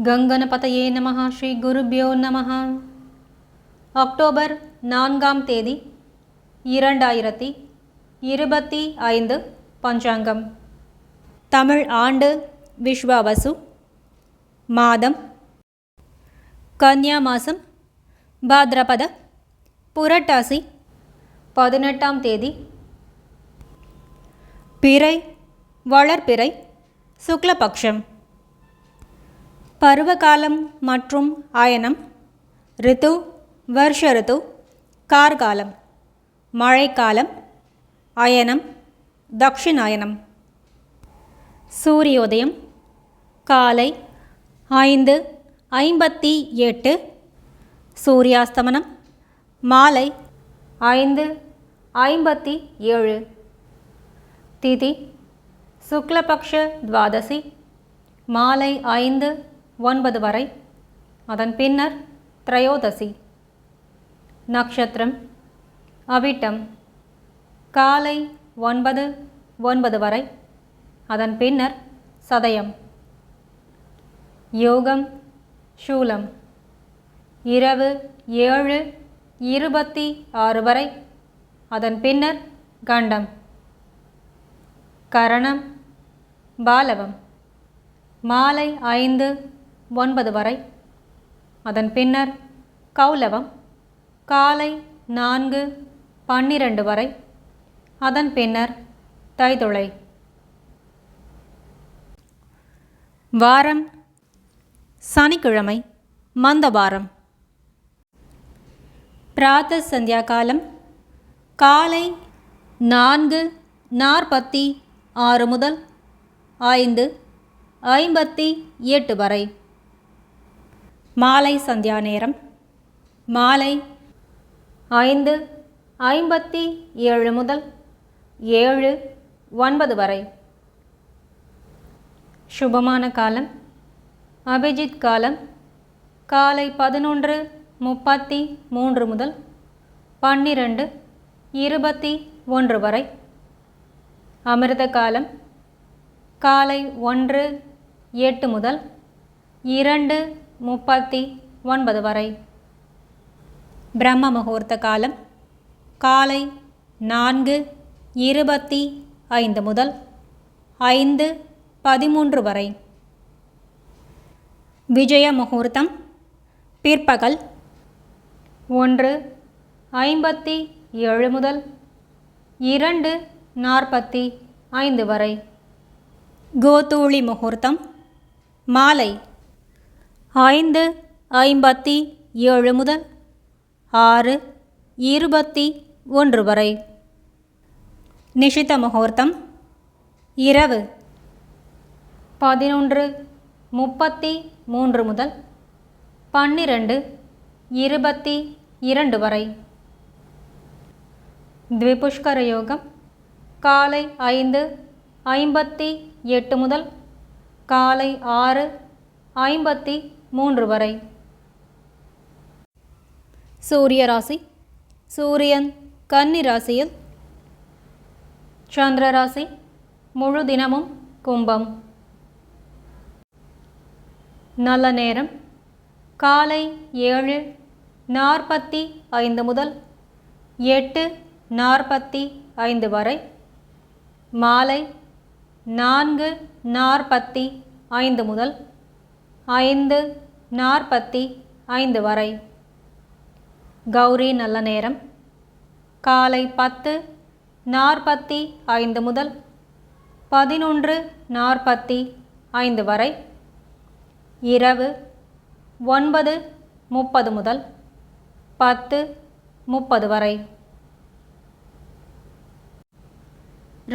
கங்கணபதயே நமः. ஸ்ரீ குருப்யோ நமः. அக்டோபர் 4ஆம் தேதி 2025 பஞ்சாங்கம். தமிழ் ஆண்டு விஸ்வாவசு. மாதம் கன்யா மாதம். பாத்ரபத புரட்டாசி 18ஆம் தேதி. பிறை வளர்பிறை சுக்லபக்ஷம். பருவகாலம் மற்றும் அயனம். ரித்து வருஷ ரித்து. கார்காலம் மழைக்காலம். அயனம் தக்ஷிணாயனம். சூரியோதயம் காலை 5:58. சூரியாஸ்தமனம் மாலை 5:57. திதி சுக்லபக்ஷ துவாதசி மாலை 5:09 வரை. அதன் பின்னர் திரையோதசி. நக்ஷத்திரம் அவிட்டம் காலை 9:09 வரை. அதன் பின்னர் சதயம். யோகம் சூலம் இரவு 7:26 வரை. அதன் பின்னர் கண்டம். கரணம் பாலவம் மாலை 5:09 வரை. அதன் பின்னர் கௌலவம் காலை 4:12 வரை. அதன் பின்னர் தைதுளை. வாரம் சனிக்கிழமை மந்தவாரம். பிராத்த சந்தியா காலம் காலை 4:46 முதல் 5:58 வரை. மாலை சந்தியா நேரம் மாலை 5:57 முதல் 7:09 வரை. சுபமான காலம் அபிஜித் காலம் காலை 11:33 முதல் 12:21 வரை. அமிர்த காலம் காலை 1:08 முதல் 2:39 வரை. பிரம்ம முகூர்த்த காலம் காலை 4:25 முதல் 5:13 வரை. விஜய முகூர்த்தம் பிற்பகல் 1:57 முதல் 2:45 வரை. கோதூளி முகூர்த்தம் மாலை 5:57 முதல் 6:21 வரை. நிஷித முகூர்த்தம் இரவு 11:33 முதல் 12:22 வரை. த்விபுஷ்கர யோகம் காலை 5:58 முதல் காலை 6:53 வரை. சூரிய ராசி சூரியன் கன்னி ராசியில். சந்திர ராசி முழு தினமும் கும்பம். நல்ல நேரம் காலை 7:45 முதல் 8:45 வரை. மாலை 4:45 முதல் 5:45 வரை. கௌரி நல்ல நேரம் காலை 10:45 முதல் 11:45 வரை. இரவு 9:30 முதல் 10:30 வரை.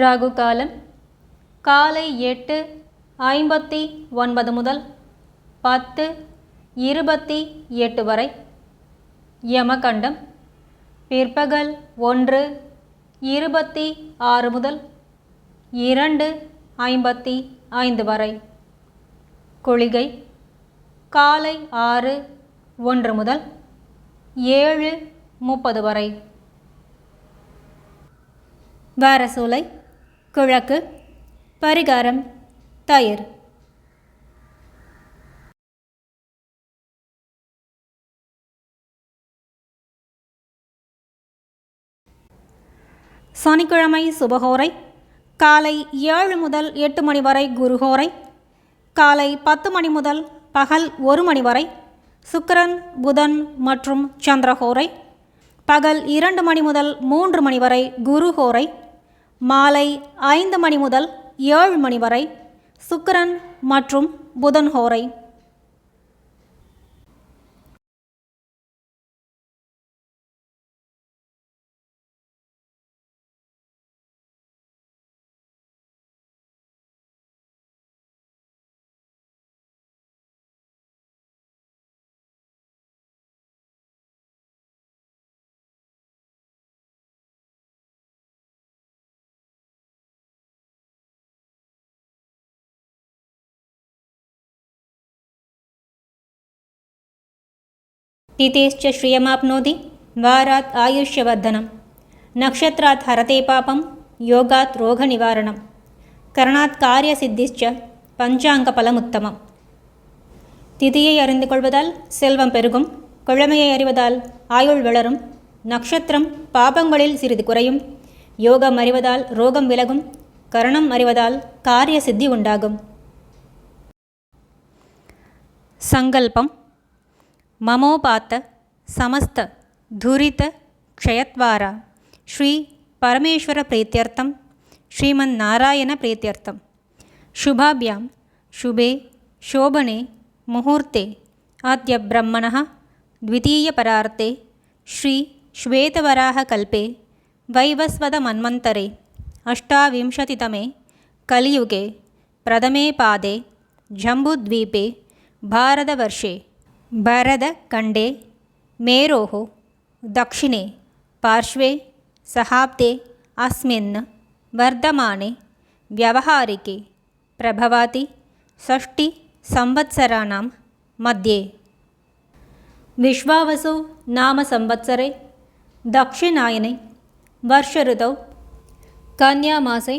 ராகு காலம் காலை 8:59 முதல் 10:28 வரை. யமகண்டம் பிற்பகல் 1:26 முதல் 2:55 வரை. குளிகை காலை 6:01 முதல் 7:30 வரை. வாரசூலை கிழக்கு. பரிகாரம் தயிர். சனிக்கிழமை சுபஹோரை காலை 7 முதல் 8 மணி வரை குருஹோரை, காலை 10 மணி முதல் பகல் 1 மணி வரை சுக்கிரன் புதன் மற்றும் சந்திரஹோரை, பகல் 2 மணி முதல் 3 மணி வரை குருஹோரை, மாலை 5 மணி முதல் 7 மணி வரை சுக்கிரன் மற்றும் புதன் ஹோரை. तिथेश्च श्रियमाप्नोति वारात् आयुष्यवर्धनं, नक्षत्रात् हरते पापं योगात् रोगनिवारणं, करणात् कार्यसिद्धिश्च பஞ்சாங்கபலமுத்தமம். திதியை அறிந்து கொள்வதால் செல்வம் பெருகும், கிழமையை அறிவதால் ஆயுள் வளரும், நட்சத்திரம் பாபங்களில் சிறிது குறையும், யோகம் அறிவதால் ரோகம் விலகும், கரணம் அறிவதால் காரிய சித்தி உண்டாகும். சங்கல்பம். மமோபாத்த சமஸ்த துரித க்ஷயத்வாரா ஸ்ரீ பரமேஸ்வர பிரீத்யர்த்தம் ஸ்ரீமன் நாராயண பிரீத்யர்த்தம் शुभाभ्यां शुभे शोभने मुहूर्ते अद्य ब्रह्मणः द्वितीयपरार्ते श्री श्वेतवराहकल्पे वैवस्वतमन्वन्तरे 28तमे कलियुगे प्रथमे पादे जम्बूद्वीपे भारतवर्षे भरतखण्डे मेरोः दक्षिणे पार्श्वे सहाब्दे अस्मिन् वर्धमाने व्यावहारिके प्रभवाति 6 संवत्सराणां मध्ये विश्वावसु नाम संवत्सरे दक्षिणायने वर्षऋतौ कन्यामासे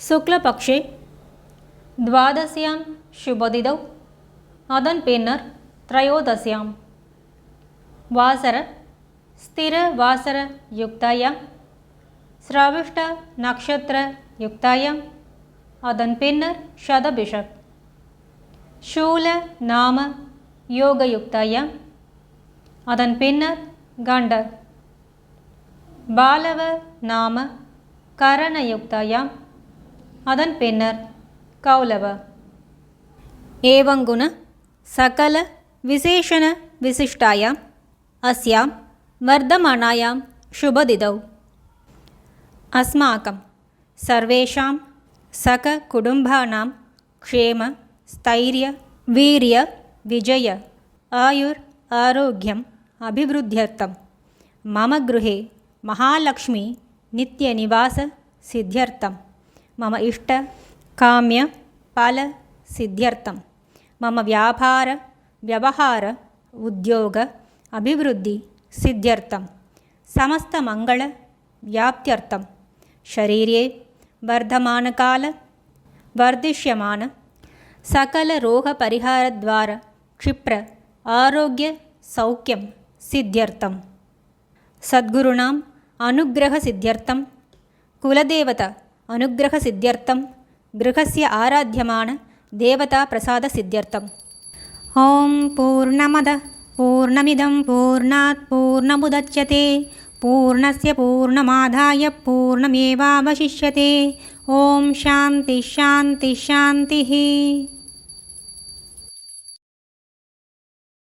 शुक्लपक्षे 12 शुभतिथौ அதன் பின்னர் त्रयोदश्यां वासर स्थिरवासर युक्तायां श्राविष्ट नक्षत्र युक्तायां அதன் பின்னர் शतभिषक् शूल नाम योगयुक्तायां அதன் பின்னர் गण्डर बालव नाम करणयुक्तायां அதன் பின்னர் कौलव एवंगुण सकल विशेषण विशिष्टायाम् अस्यां वर्धमानायां शुभतिथौ अस्माकं सर्वेषां सककुटुम्बानां क्षेम स्थैर्य वीर्य विजय आयुर् आरोग्यम् अभिवृद्ध्यर्थं मम गृहे महालक्ष्मी नित्यनिवास सिद्ध्यर्थं मम इष्ट काम्य फल सिद्ध्यर्थं मम व्यापार व्यवहार उद्योग अभिवृद्धि सिद्ध्यर्थं समस्त मंगल व्याप्त्यर्थं शरीरे वर्धमानकाल वर्धिष्यमान सकल रोग परिहार द्वारा क्षिप्र आरोग्य सौख्यं सिद्ध्यर्थं सद्गुरूणाम् अनुग्रह सिद्ध्यर्थं कुलदेवता अनुग्रह सिद्ध्यर्थं गृहस्य आराध्यमान देवता प्रसाद सिद्ध्यर्थम् ओं पूर्णमदः पूर्णमिदं पूर्णात् पूर्णमुदच्यते पूर्णस्य पूर्णमादाय पूर्णमेवावशिष्यते ओं शान्ति शान्ति शान्तिः।